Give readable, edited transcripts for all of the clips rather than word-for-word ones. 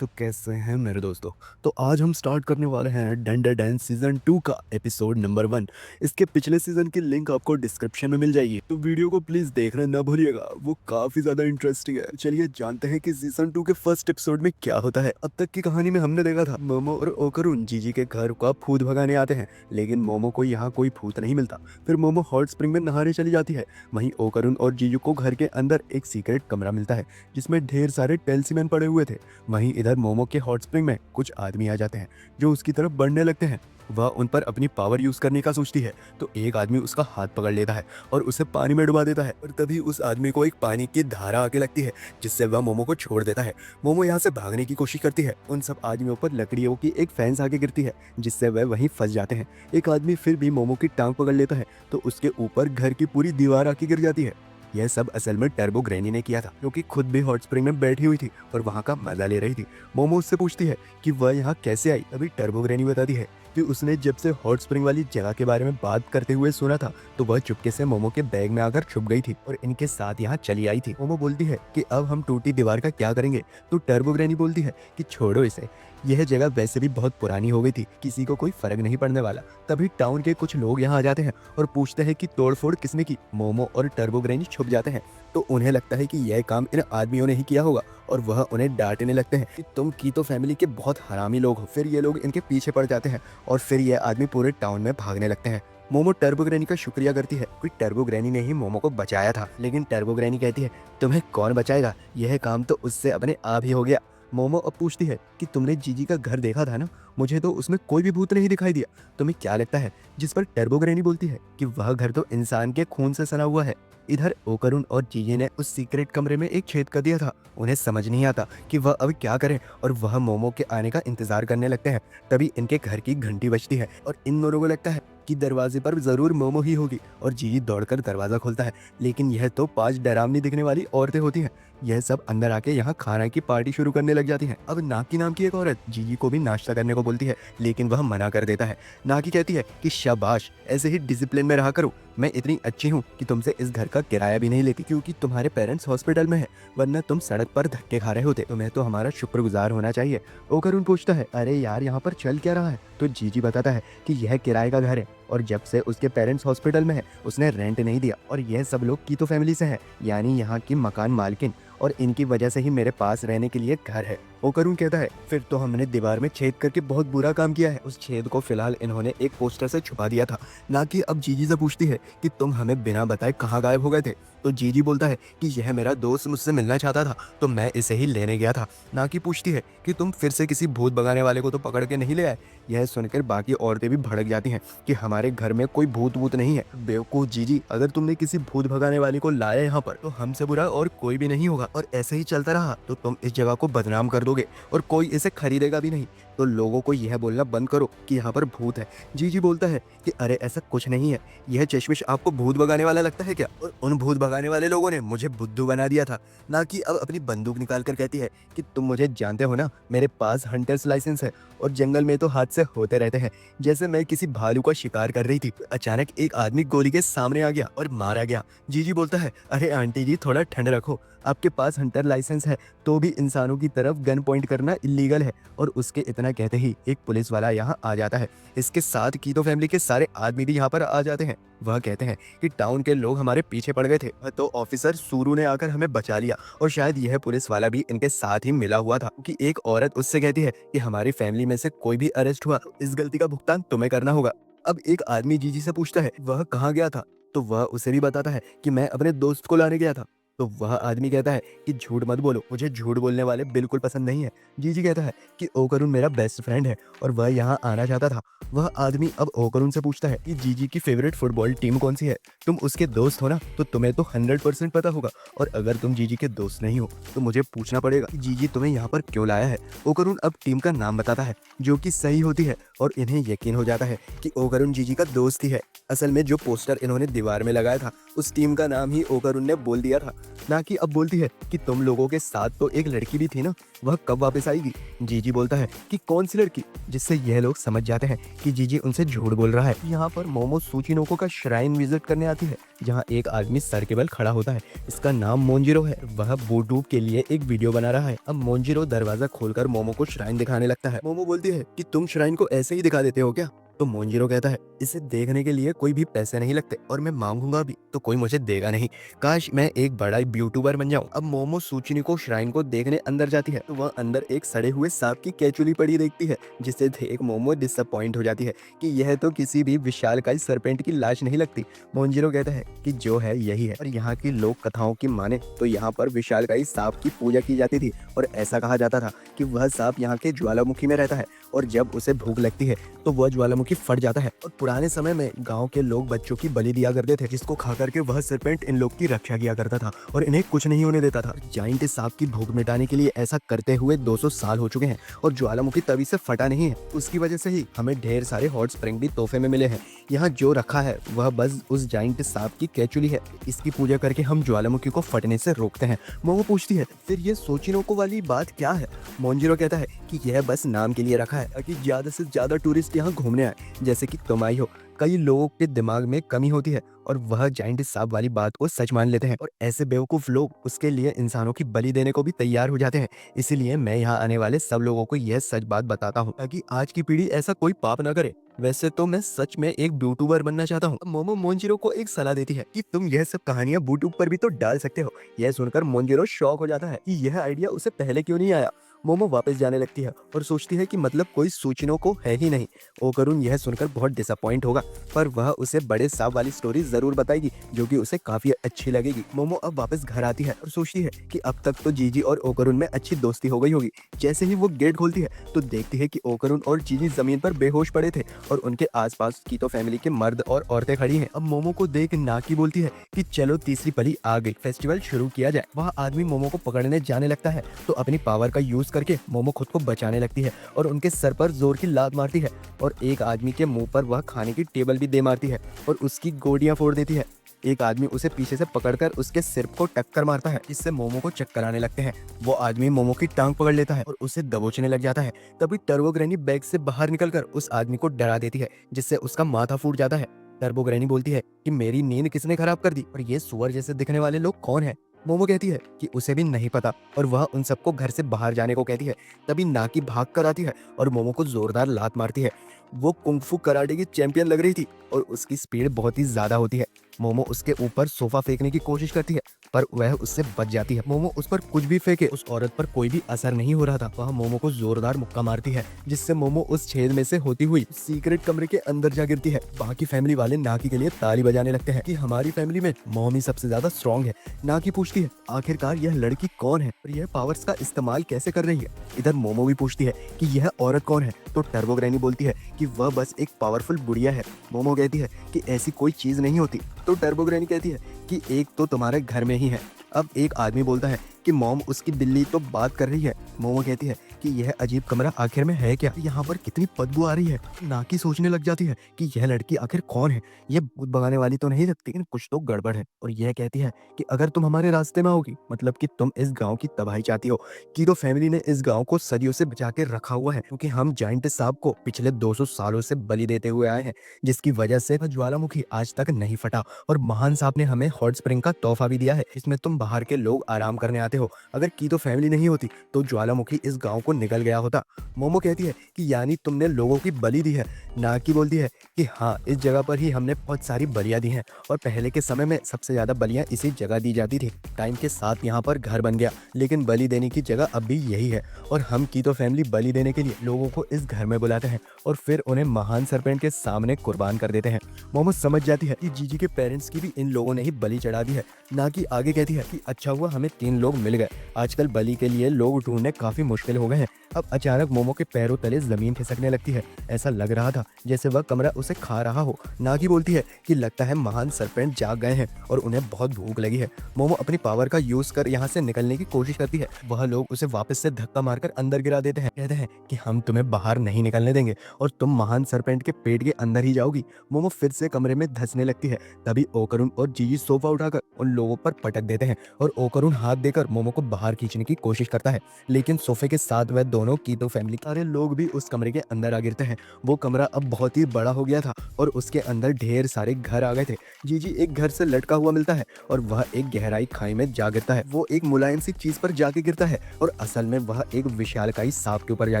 तो कैसे हैं मेरे दोस्तों। तो आज हम स्टार्ट करने वाले हैं डंडर डांस सीजन 2 का एपिसोड नंबर 1। इसके पिछले सीजन की लिंक आपको डिस्क्रिप्शन में मिल जाएगी, तो वीडियो को प्लीज देखना ना भूलिएगा, वो काफी ज्यादा इंटरेस्टिंग है। चलिए जानते हैं कि सीजन 2 के फर्स्ट एपिसोड में क्या होता है। अब तक की कहानी में हमने देखा था मोमो और ओकरुन जीजी के घर का भूत भगाने आते हैं, लेकिन मोमो को यहाँ कोई भूत नहीं मिलता। फिर मोमो हॉट स्प्रिंग में नहाने चली जाती है। वहीं ओकरुन और जीजू को घर के अंदर एक सीक्रेट कमरा मिलता है जिसमें ढेर सारे टेल्सीमैन पड़े हुए थे। वहीं इधर मोमो के हॉट स्प्रिंग में कुछ आदमी आ जाते हैं जो उसकी तरफ बढ़ने लगते हैं। वह उन पर अपनी पावर यूज करने का सोचती है, तो एक आदमी उसका हाथ पकड़ लेता है और उसे पानी में डुबा देता है। और तभी उस आदमी को एक पानी की धारा आके लगती है जिससे वह मोमो को छोड़ देता है। मोमो यहाँ से भागने की कोशिश करती है। उन सब आदमियों पर लकड़ियों की एक फेंस आके गिरती है जिससे वह वहीं फंस जाते हैं। एक आदमी फिर भी मोमो की टांग पकड़ लेता है तो उसके ऊपर घर की पूरी दीवार आके गिर जाती है। यह सब असल में टर्बो ग्रैनी ने किया था, क्योंकि खुद भी हॉट स्प्रिंग में बैठी हुई थी और वहाँ का मजा ले रही थी। मोमो उससे पूछती है कि वह यहाँ कैसे आई। अभी टर्बो ग्रैनी बताती है कि उसने जब से हॉट स्प्रिंग वाली जगह के बारे में बात करते हुए सुना था, तो वह चुपके से मोमो के बैग में आकर छुप गई थी और इनके साथ यहाँ चली आई थी। मोमो बोलती है कि अब हम टूटी दीवार का क्या करेंगे, तो टर्बो ग्रैनी बोलती है कि छोड़ो इसे, यह जगह वैसे भी बहुत पुरानी हो गई थी, किसी को कोई फर्क नहीं पड़ने वाला। तभी टाउन के कुछ लोग यहाँ आ जाते हैं और पूछते हैं कि तोड़फोड़ किसने की। मोमो और टर्बो ग्रैनी छुप जाते हैं, तो उन्हें लगता है कि यह काम इन आदमियों ने ही किया होगा और वह उन्हें डांटने लगते हैं कि तुम कीतो फैमिली के बहुत हरामी लोग हो। फिर ये लोग इनके पीछे पड़ जाते हैं और फिर ये आदमी पूरे टाउन में भागने लगते हैं। मोमो टर्बो ग्रैनी का शुक्रिया करती है कि टर्बो ग्रैनी ने ही मोमो को बचाया था, लेकिन टर्बो ग्रैनी कहती है तुम्हें कौन बचाएगा, यह काम तो उससे अपने आप ही हो गया। मोमो अब पूछती है कि तुमने जीजी का घर देखा था ना, मुझे तो उसमें कोई भी भूत नहीं दिखाई दिया, तुम्हें क्या लगता है। जिस पर टर्बो ग्रैनी बोलती है कि वह घर तो इंसान के खून से सना हुआ है। इधर ओकरुन और जीजी ने उस सीक्रेट कमरे में एक छेद कर दिया था। उन्हें समझ नहीं आता कि वह अब क्या करें और वह मोमो के आने का इंतजार करने लगते हैं। तभी इनके घर की घंटी बजती है और इन दोनों को लगता है कि दरवाजे पर जरूर मोमो ही होगी और जीजी दौड़कर दरवाजा खोलता है, लेकिन यह तो 5 डरावनी दिखने वाली औरतें होती हैं। यह सब अंदर आके यहाँ खाना की पार्टी शुरू करने लग जाती हैं। अब नाकी नाम की एक औरत जीजी को भी नाश्ता करने को बोलती है, लेकिन वह मना कर देता है। नाकी कहती है कि शाबाश, ऐसे ही डिसिप्लिन में रहा करो, मैं इतनी अच्छी हूँ कि तुमसे इस घर का किराया भी नहीं लेती, क्योंकि तुम्हारे पेरेंट्स हॉस्पिटल में है, वरना तुम सड़क पर धक्के खा रहे होते, तुम्हें तो हमारा शुक्रगुजार होना चाहिए। ओकरुन पूछता है अरे यार यहाँ पर चल क्या रहा है, तो जीजी बताता है कि यह किराए का घर है और जब से उसके पेरेंट्स हॉस्पिटल में है उसने रेंट नहीं दिया और यह सब लोग कीतो फैमिली से हैं, यानी यहाँ की मकान मालकिन, और इनकी वजह से ही मेरे पास रहने के लिए घर है। ओकरुन कहता है फिर तो हमने दीवार में छेद करके बहुत बुरा काम किया है, उस छेद को फिलहाल इन्होंने एक पोस्टर से छुपा दिया था। ना कि अब जीजी से पूछती है कि तुम हमें बिना बताए कहाँ गायब हो गए थे, तो जीजी बोलता है कि यह मेरा दोस्त मुझसे मिलना चाहता था तो मैं इसे ही लेने गया था। ना कि पूछती है कि तुम फिर से किसी भूत भगाने वाले को तो पकड़ के नहीं ले आए। यह सुनकर बाकी औरतें भी भड़क जाती हैं कि हमारे घर में कोई भूत वूत नहीं है। बेवकूफ जीजी, अगर तुमने किसी भूत भगाने वाले को लाया यहाँ पर तो हमसे बुरा और कोई भी नहीं होगा, और ऐसे ही चलता रहा तो तुम इस जगह को बदनाम कर दोगे और कोई इसे खरीदेगा भी नहीं। तो लोगों को यह बोलना बंद करो कि यहाँ पर भूत है। जीजी बोलता है कि अरे ऐसा कुछ नहीं है, यह चश्मिश आपको भूत भगाने वाला लगता है क्या, और उन भूत भगाने वाले लोगों ने मुझे बुद्धू बना दिया था। ना कि अब अपनी बंदूक निकाल कर कहती है कि तुम मुझे जानते हो ना, मेरे पास हंटर्स लाइसेंस है और जंगल में तो हादसे होते रहते हैं। जैसे मैं किसी भालू का शिकार कर रही थी, अचानक एक आदमी गोली के सामने आ गया और मारा गया। जीजी बोलता है अरे आंटी जी थोड़ा ठंड रखो, आपके पास हंटर लाइसेंस है तो भी इंसानों की तरफ गन पॉइंट करना इलीगल है। और उसके इतना कहते ही एक पुलिस वाला यहाँ आ जाता है। इसके साथ कीतो फैमिली के सारे आदमी भी यहाँ पर आ जाते हैं। वह कहते हैं कि टाउन के लोग हमारे पीछे पड़ गए थे, तो ऑफिसर सूरू ने आकर हमें बचा लिया, और शायद यह पुलिस वाला भी इनके साथ ही मिला हुआ था, क्योंकि एक औरत उससे कहती है कि हमारी फैमिली में से कोई भी अरेस्ट हुआ तो इस गलती का भुगतान तुम्हें करना होगा। अब एक आदमी जीजी से पूछता है वह कहाँ गया था, तो वह उसे भी बताता है कि मैं अपने दोस्त को लाने गया था। तो वह आदमी कहता है कि झूठ मत बोलो, मुझे झूठ बोलने वाले बिल्कुल पसंद नहीं है। जीजी कहता है कि ओकरुन मेरा बेस्ट फ्रेंड है और वह यहाँ आना चाहता था। वह आदमी अब ओकरुन से पूछता है कि जीजी की फेवरेट फुटबॉल टीम कौन सी है, तुम उसके दोस्त हो ना, तो तुम्हें तो 100% पता होगा, और अगर तुम जीजी के दोस्त नहीं हो तो मुझे पूछना पड़ेगा कि जीजी तुम्हें यहाँ पर क्यों लाया है। ओकरुन अब टीम का नाम बताता है जो कि सही होती है और इन्हें यकीन हो जाता है कि ओकरुन जीजी का दोस्त ही है। असल में जो पोस्टर इन्होंने दीवार में लगाया था उस टीम का नाम ही ओकरुन ने बोल दिया था। ना कि अब बोलती है कि तुम लोगों के साथ तो एक लड़की भी थी ना, वह कब वापस आएगी। जीजी बोलता है कि कौन सी लड़की, जिससे यह लोग समझ जाते हैं कि जीजी उनसे झूठ बोल रहा है। यहाँ पर मोमो सूचिनोको का श्राइन विजिट करने आती है, जहाँ एक आदमी सर के बल खड़ा होता है। इसका नाम मोंजिरो है। वह यूट्यूब के लिए एक वीडियो बना रहा है। अब मोंजिरो दरवाजा खोलकर मोमो को श्राइन दिखाने लगता है। मोमो बोलती है कि तुम श्राइन को ऐसे ही दिखा देते हो क्या। तो मोंजिरो कहता है इसे देखने के लिए कोई भी पैसे नहीं लगते, और मैं मांगूंगा भी तो कोई मुझे देगा नहीं। काश मैं एक बड़ा यूट्यूबर बन जाऊं। अब मोमो सूचिनिको श्राइन को देखने अंदर जाती है तो वह अंदर एक सड़े हुए सांप की केचुली पड़ी देखती है, जिसे देख मोमो डिसअपॉइंट हो जाती है कि यह तो किसी भी विशालकाय सरपेंट की लाश नहीं लगती। मोंजिरो कहता है कि जो है यही है, और यहाँ की लोक कथाओं की माने तो यहाँ पर विशालकाय सांप की पूजा की जाती थी, और ऐसा कहा जाता था कि वह सांप यहाँ के ज्वालामुखी में रहता है, और जब उसे भूख लगती है तो वह ज्वालामुखी फट जाता है। और पुराने समय में गांव के लोग बच्चों की बलि दिया करते थे, जिसको खा करके वह सरपेंट इन लोग की रक्षा किया करता था और इन्हें कुछ नहीं होने देता था। जाइंट सांप की भूख मिटाने के लिए ऐसा करते हुए 200 साल हो चुके हैं, और ज्वालामुखी तभी से फटा नहीं है। उसकी वजह से ही हमें ढेर सारे हॉट स्प्रिंग भी तोहफे में मिले हैं। यहाँ जो रखा है वह बस उस जाइंट सांप की केचुली है। इसकी पूजा करके हम ज्वालामुखी को फटने से रोकते हैं। मोमो पूछती है फिर ये सोचिनोको वाली बात क्या है। मोंजिरो कहता है कि यह बस नाम के लिए रखा है ताकि ज्यादा से ज्यादा टूरिस्ट यहाँ घूमने आए, जैसे कि तुम आई हो। कई लोगों के दिमाग में कमी होती है और वह जाइंट सांप वाली बात को सच मान लेते हैं, और ऐसे बेवकूफ लोग उसके लिए इंसानों की बलि देने को भी तैयार हो जाते हैं। इसीलिए मैं यहाँ आने वाले सब लोगों को यह सच बात बताता हूँ ताकि आज की पीढ़ी ऐसा कोई पाप न करे। वैसे तो मैं सच में एक यूट्यूबर बनना चाहता हूँ। मोमो मोंजिरो को एक सलाह देती है कि तुम यह सब कहानियां यूट्यूब पर भी तो डाल सकते हो। यह सुनकर मोंजिरो शॉक हो जाता है कि यह आइडिया उसे पहले क्यों नहीं आया। मोमो वापस जाने लगती है और सोचती है कि मतलब कोई सूचिनोको है ही नहीं। ओकरुन यह सुनकर बहुत डिसअपॉइंट होगा, पर वह उसे बड़े सांप वाली स्टोरी जरूर बताएगी जो कि उसे काफी अच्छी लगेगी। मोमो अब वापस घर आती है और सोचती है कि अब तक तो जीजी और ओकरुन में अच्छी दोस्ती हो गई होगी। जैसे ही वो गेट खोलती है तो देखती है कि ओकरुन और जीजी जमीन पर बेहोश पड़े थे, और उनके आसपास की तो फैमिली के मर्द और औरतें खड़ी हैं। अब मोमो को देख नाकी बोलती है कि चलो तीसरी पली आ गई, फेस्टिवल शुरू किया जाए। वह आदमी मोमो को पकड़ने जाने लगता है तो अपनी पावर का यूज करके मोमो खुद को बचाने लगती है और उनके सर पर जोर की लात मारती है, और एक आदमी के मुंह पर वह खाने की टेबल भी दे मारती है और उसकी गोटियां फोड़ देती है। एक आदमी उसे पीछे से पकड़कर उसके सिर को टक्कर मारता है, जिससे मोमो को चक्कर आने लगते हैं। वो आदमी मोमो की टांग पकड़ लेता है और उसे दबोचने लग जाता है। तभी टर्बो ग्रैनी बैग से बाहर निकलकर उस आदमी को डरा देती है, जिससे उसका माथा फूट जाता है। टर्बो ग्रैनी बोलती है कि मेरी नींद किसने खराब कर दी, और ये सुअर जैसे दिखने वाले लोग कौन है। मोमो कहती है कि उसे भी नहीं पता, और वह उन सबको घर से बाहर जाने को कहती है। तभी नाकी भाग कर आती है और मोमो को जोरदार लात मारती है। वो कुंग-फू कराटे की चैंपियन लग रही थी और उसकी स्पीड बहुत ही ज्यादा होती है। मोमो उसके ऊपर सोफा फेंकने की कोशिश करती है, पर वह उससे बच जाती है। मोमो उस पर कुछ भी फेंके, उस औरत पर कोई भी असर नहीं हो रहा था। वह मोमो को जोरदार मुक्का मारती है, जिससे मोमो उस छेद में से होती हुई सीक्रेट कमरे के अंदर जा गिरती है। बाकी फैमिली वाले नाकी के लिए ताली बजाने लगते हैं कि हमारी फैमिली में मॉम ही सबसे ज्यादा स्ट्रॉन्ग है। नाकी पूछती है आखिरकार यह लड़की कौन है और यह पावर्स का इस्तेमाल कैसे कर रही है। इधर मोमो भी पूछती है कि यह औरत कौन है, तो टर्बो ग्रैनी बोलती है कि वह बस एक पावरफुल बुढ़िया है। मोमो कहती है कि ऐसी कोई चीज नहीं होती, तो टर्बो ग्रैनी कहती है कि एक तो तुम्हारे घर में ही है। अब एक आदमी बोलता है कि मॉम उसकी बिल्ली तो बात कर रही है। मोमो कहती है कि यह अजीब कमरा आखिर में है क्या, यहाँ पर कितनी बदबू आ रही है। नाकी सोचने लग जाती है कि यह लड़की आखिर कौन है, यह भूत भगाने वाली तो नहीं लगती, लेकिन कुछ तो गड़बड़ है। और यह कहती है कि अगर तुम हमारे रास्ते में आओगी, मतलब कि तुम इस गांव की तबाही चाहती हो। की तो फैमिली ने इस गांव को सदियों से बचा के रखा हुआ है, क्योंकि हम जाइंट सांप को पिछले 200 सालों से बलि देते हुए आए हैं, जिसकी वजह से वह ज्वालामुखी आज तक नहीं फटा। और महान सांप ने हमें हॉट स्प्रिंग का तोहफा भी दिया है, इसमें तुम बाहर के लोग आराम करने आते हो। अगर की तो फैमिली नहीं होती तो ज्वालामुखी इस गांव को निकल गया होता। मोमो कहती है कि यानी तुमने लोगों की बलि दी है। नाकी बोलती है कि हाँ, इस जगह पर ही हमने बहुत सारी बलियां दी हैं, और पहले के समय में सबसे ज्यादा बलियां इसी जगह दी जाती थी। टाइम के साथ यहाँ पर घर बन गया, लेकिन बलि देने की जगह अब भी यही है, और हम की तो फैमिली बलि देने के लिए लोगों को इस घर में बुलाते हैं और फिर उन्हें महान सरपेंट के सामने कुर्बान कर देते हैं। मोमो समझ जाती है कि जीजी के पेरेंट्स की भी इन लोगों ने ही बलि चढ़ा दी है। नाकी आगे कहती है कि अच्छा हुआ हमें 3 लोग मिल गए। आजकल बलि के लिए लोग ढूंढने काफी मुश्किल हो गए हैं। अब अचानक मोमो के पैरों तले जमीन खिसकने लगती है। ऐसा लग रहा था जैसे वह कमरा उसे खा रहा हो। नागी बोलती है कि लगता है महान सरपेंट जाग गए हैं और उन्हें बहुत भूख लगी है। मोमो अपनी पावर का यूज कर यहाँ से निकलने की कोशिश करती है। वह लोग उसे वापस से धक्का मारकर अंदर गिरा देते हैं। कहते हैं कि हम तुम्हें बाहर नहीं निकलने देंगे और तुम महान सरपेंट के पेट के अंदर ही जाओगी। मोमो फिर से कमरे में धंसने लगती है। तभी ओकरुन और जीजी सोफा उठाकर उन लोगों पर पटक देते हैं और ओकरुन हाथ देकर मोमो को बाहर खींचने की कोशिश करता है, लेकिन सोफे के साथ वह दोनों कीतो फैमिली सारे लोग भी उस कमरे के अंदर आ गिरते हैं। वो कमरा अब बहुत ही बड़ा हो गया था और उसके अंदर ढेर सारे घर आ गए थे। जीजी एक घर से लटका हुआ मिलता है और वह एक गहराई खाई में जा गिरता है। वो एक मुलायम सी चीज पर जाके गिरता है और असल में वह एक विशालकाय सांप के ऊपर जा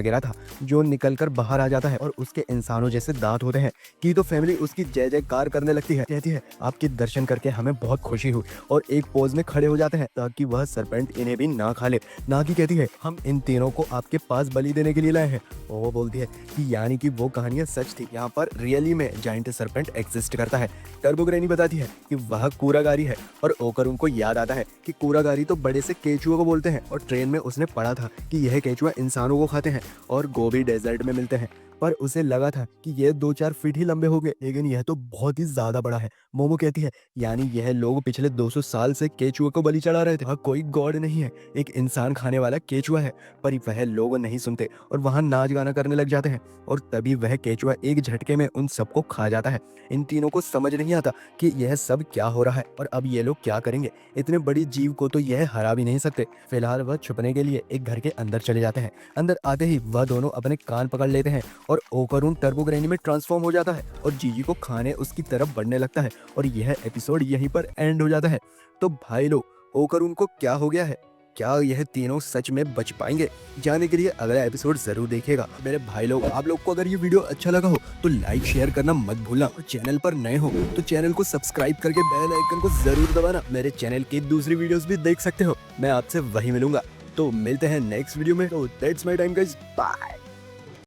गिरा था जो निकलकर बाहर आ जाता है और उसके इंसानों जैसे दांत होते हैं। कीतो फैमिली उसकी जय जयकार करने लगती है। कहती है आपके दर्शन करके हमें बहुत खुशी हुई और एक पोज में खड़े हो जाते हैं ताकि वह सरपेंट इन्हें भी ना खा ले। नागी कहती है हम इन तीनों को आपके पास बलि देने के लिए लाए हैं। वो बोलती है कि यानी कि वो कहानियां सच थी, यहाँ पर रियली में जाइंट सरपेंट एग्जिस्ट करता है। टर्बो ग्रैनी बताती है कि वह कूरागारी है और ओकरुन को याद आता है कि कूरागारी तो बड़े से केचुओं को बोलते हैं और ट्रेन में उसने पढ़ा था कि यह केचुआ इंसानों को खाते हैं और गोबी डेजर्ट में मिलते हैं, पर उसे लगा था कि ये 2-4 फीट ही लंबे होंगे, लेकिन यह तो बहुत ही ज्यादा बड़ा है। मोमो कहती है यानी यह लोग पिछले 200 साल से केचुआ को बलि चढ़ा रहे थे। वह कोई गॉड नहीं है, एक इंसान खाने वाला केचुआ है। पर वह लोग नहीं सुनते और वहां नाच गाना करने लग जाते हैं और तभी वह केचुआ एक झटके में उन सबको खा जाता है। इन तीनों को समझ नहीं आता कि यह सब क्या हो रहा है और अब ये लोग क्या करेंगे। इतने बड़ी जीव को तो यह हरा भी नहीं सकते। फिलहाल वह छुपने के लिए एक घर के अंदर चले जाते हैं। अंदर आते ही वह दोनों अपने कान पकड़ लेते हैं और ओकरुन टर्बो ग्रैनी में ट्रांसफॉर्म हो जाता है और जीजी को खाने उसकी तरफ बढ़ने लगता है और यह एपिसोड यहीं पर एंड हो जाता है। तो भाई लोग, ओकरुन को क्या हो गया है? क्या यह तीनों सच में बच पाएंगे? जानने के लिए अगला एपिसोड जरूर देखिएगा। मेरे भाई लोग, आप लोग को अगर ये वीडियो अच्छा लगा हो तो लाइक शेयर करना मत भूलना और चैनल पर नए हो तो चैनल को सब्सक्राइब करके बेल आइकन को जरूर दबाना। मेरे चैनल की दूसरी वीडियोस भी देख सकते हो। मैं आपसे वही मिलूंगा। तो मिलते हैं नेक्स्ट वीडियो में। तो that's my time guys, bye.